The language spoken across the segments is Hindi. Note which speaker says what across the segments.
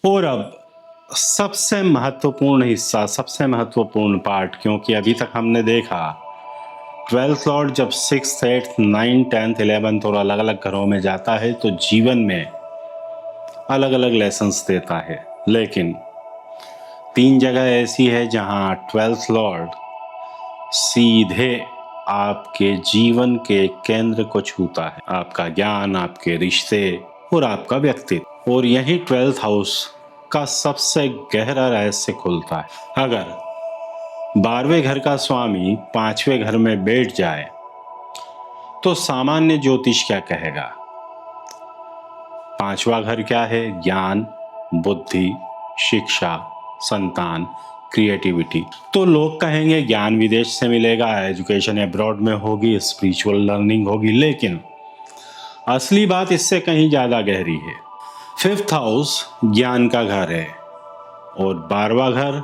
Speaker 1: और अब सबसे महत्वपूर्ण हिस्सा, सबसे महत्वपूर्ण पार्ट, क्योंकि अभी तक हमने देखा 12th लॉर्ड जब 6th 8th 9th 10th 11th और अलग अलग घरों में जाता है तो जीवन में अलग अलग लेसन्स देता है। लेकिन 3 जगह ऐसी है जहां 12th लॉर्ड सीधे आपके जीवन के केंद्र को छूता है, आपका ज्ञान, आपके रिश्ते और आपका व्यक्तित्व। और यही 12th हाउस का सबसे गहरा रहस्य खुलता है। अगर 12वें घर का स्वामी 5वें घर में बैठ जाए तो सामान्य ज्योतिष क्या कहेगा? 5वां घर क्या है? ज्ञान, बुद्धि, शिक्षा, संतान, क्रिएटिविटी। तो लोग कहेंगे ज्ञान विदेश से मिलेगा, एजुकेशन अब्रॉड में होगी, स्पिरिचुअल लर्निंग होगी। लेकिन असली बात इससे कहीं ज्यादा गहरी है। 5th हाउस ज्ञान का घर है और 12वां घर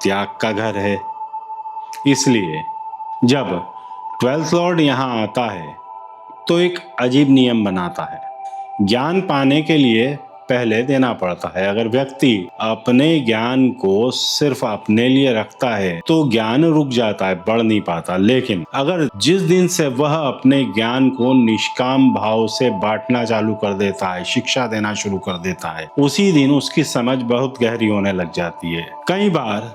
Speaker 1: त्याग का घर है। इसलिए जब 12th लॉर्ड यहां आता है तो एक अजीब नियम बनाता है। ज्ञान पाने के लिए पहले देना पड़ता है। अगर व्यक्ति अपने ज्ञान को सिर्फ अपने लिए रखता है तो ज्ञान रुक जाता है, बढ़ नहीं पाता। लेकिन अगर जिस दिन से वह अपने ज्ञान को निष्काम भाव से बांटना चालू कर देता है, शिक्षा देना शुरू कर देता है, उसी दिन उसकी समझ बहुत गहरी होने लग जाती है। कई बार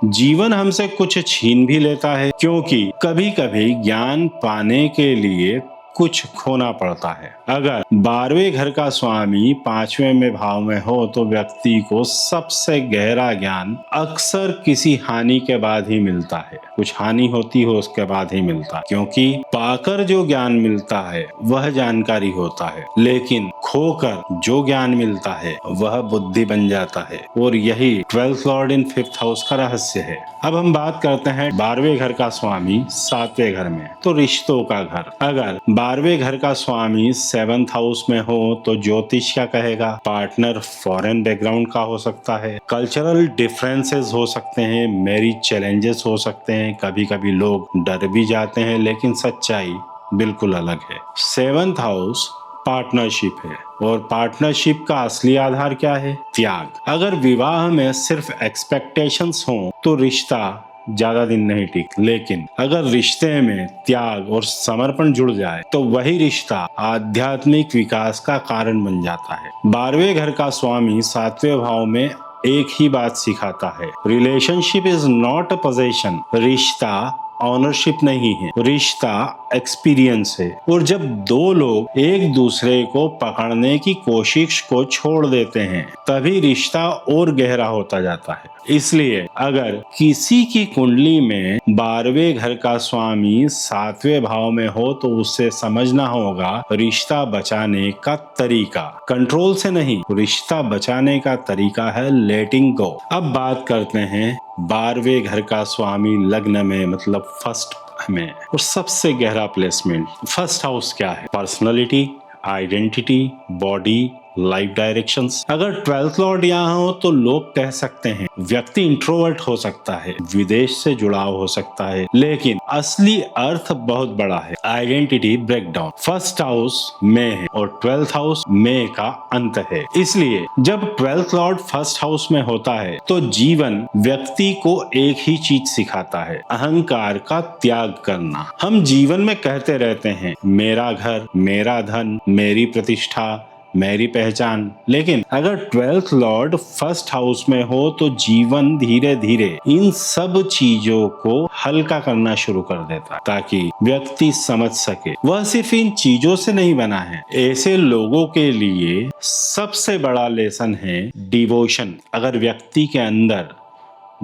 Speaker 1: जीवन हमसे कुछ छीन भी लेता है, क्योंकि कभी कभी ज्ञान पाने के लिए कुछ खोना पड़ता है। अगर 12वें घर का स्वामी 5वें में भाव में हो तो व्यक्ति को सबसे गहरा ज्ञान अक्सर किसी हानि के बाद ही मिलता है। कुछ हानि होती हो उसके बाद ही मिलता है, क्योंकि पाकर जो ज्ञान मिलता है वह जानकारी होता है, लेकिन खोकर जो ज्ञान मिलता है वह बुद्धि बन जाता है। और यही 12th लॉर्ड इन 5th हाउस का रहस्य है। अब हम बात करते हैं 12वें घर का स्वामी 7वें घर में, तो रिश्तों का घर। अगर 12वें घर का स्वामी 7th हाउस में हो तो ज्योतिष क्या कहेगा? पार्टनर फॉरेन बैकग्राउंड का हो सकता है, कल्चरल डिफरेंसेस हो सकते हैं, मैरिज चैलेंजेस हो सकते हैं, कभी कभी लोग डर भी जाते हैं, लेकिन सच्चाई बिल्कुल अलग है। 7th हाउस पार्टनरशिप है और पार्टनरशिप का असली आधार क्या है? त्याग। अगर विवाह में सिर्फ एक्सपेक्टेशंस हो तो रिश्ता ज्यादा दिन नहीं टिक, लेकिन अगर रिश्ते में त्याग और समर्पण जुड़ जाए तो वही रिश्ता आध्यात्मिक विकास का कारण बन जाता है। 12वें घर का स्वामी 7वें भाव में एक ही बात सिखाता है, relationship is not a possession. रिश्ता ऑनरशिप नहीं है, रिश्ता एक्सपीरियंस है। और जब दो लोग एक दूसरे को पकड़ने की कोशिश को छोड़ देते हैं तभी रिश्ता और गहरा होता जाता है। इसलिए अगर किसी की कुंडली में 12वें घर का स्वामी 7वें भाव में हो तो उससे समझना होगा रिश्ता बचाने का तरीका कंट्रोल से नहीं, रिश्ता बचाने का तरीका है लेटिंग गो। अब बात करते हैं 12वें घर का स्वामी लग्न में, मतलब फर्स्ट में, और सबसे गहरा प्लेसमेंट। फर्स्ट हाउस क्या है? Personality, identity, body, life directions. अगर 12th लॉर्ड यहाँ हो तो लोग कह सकते हैं व्यक्ति इंट्रोवर्ट हो सकता है, विदेश से जुड़ाव हो सकता है, लेकिन असली अर्थ बहुत बड़ा है, आइडेंटिटी ब्रेकडाउन। फर्स्ट हाउस में है और 12th हाउस में का अंत है। इसलिए जब 12th लॉर्ड फर्स्ट हाउस में होता है तो जीवन व्यक्ति को एक ही चीज सिखाता है, अहंकार का त्याग करना। हम जीवन में कहते रहते हैं मेरा घर, मेरा धन, मेरी प्रतिष्ठा, मेरी पहचान, लेकिन अगर 12th लॉर्ड फर्स्ट हाउस में हो तो जीवन धीरे धीरे इन सब चीजों को हल्का करना शुरू कर देता है ताकि व्यक्ति समझ सके वह सिर्फ इन चीजों से नहीं बना है। ऐसे लोगों के लिए सबसे बड़ा लेसन है डिवोशन। अगर व्यक्ति के अंदर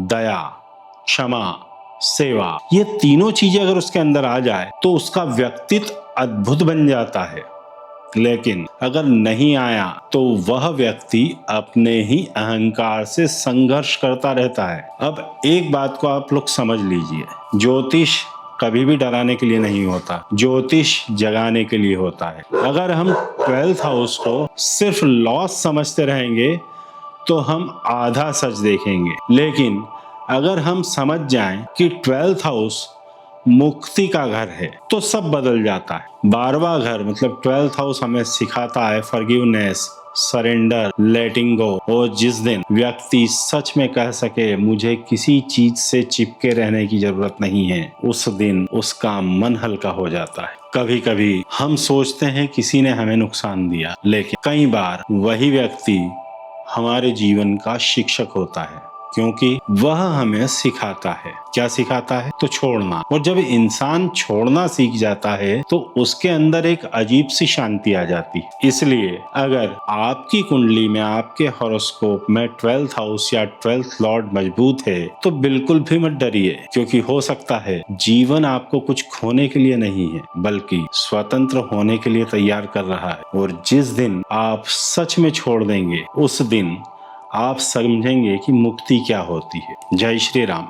Speaker 1: दया, क्षमा, सेवा, ये तीनों चीजें अगर उसके अंदर आ जाए तो उसका व्यक्तित्व अद्भुत बन जाता है। लेकिन अगर नहीं आया तो वह व्यक्ति अपने ही अहंकार से संघर्ष करता रहता है। अब एक बात को आप लोग समझ लीजिए, ज्योतिष कभी भी डराने के लिए नहीं होता, ज्योतिष जगाने के लिए होता है। अगर हम 12th हाउस को सिर्फ लॉस समझते रहेंगे तो हम आधा सच देखेंगे, लेकिन अगर हम समझ जाएं कि 12th हाउस मुक्ति का घर है तो सब बदल जाता है। 12वां घर मतलब 12th हाउस हमें सिखाता है फॉरगिवनेस, सरेंडर, लेटिंग गो, और जिस दिन व्यक्ति सच में कह सके मुझे किसी चीज से चिपके रहने की जरूरत नहीं है, उस दिन उसका मन हल्का हो जाता है। कभी कभी हम सोचते हैं किसी ने हमें नुकसान दिया, लेकिन कई बार वही व्यक्ति हमारे जीवन का शिक्षक होता है, क्योंकि वह हमें सिखाता है। क्या सिखाता है? तो छोड़ना। और जब इंसान छोड़ना सीख जाता है तो उसके अंदर एक अजीब सी शांति आ जाती है। इसलिए अगर आपकी कुंडली में, आपके हॉरोस्कोप में 12th हाउस या 12th लॉर्ड मजबूत है तो बिल्कुल भी मत डरिए, क्योंकि हो सकता है जीवन आपको कुछ खोने के लिए नहीं है बल्कि स्वतंत्र होने के लिए तैयार कर रहा है। और जिस दिन आप सच में छोड़ देंगे उस दिन आप समझेंगे कि मुक्ति क्या होती है। जय श्री राम।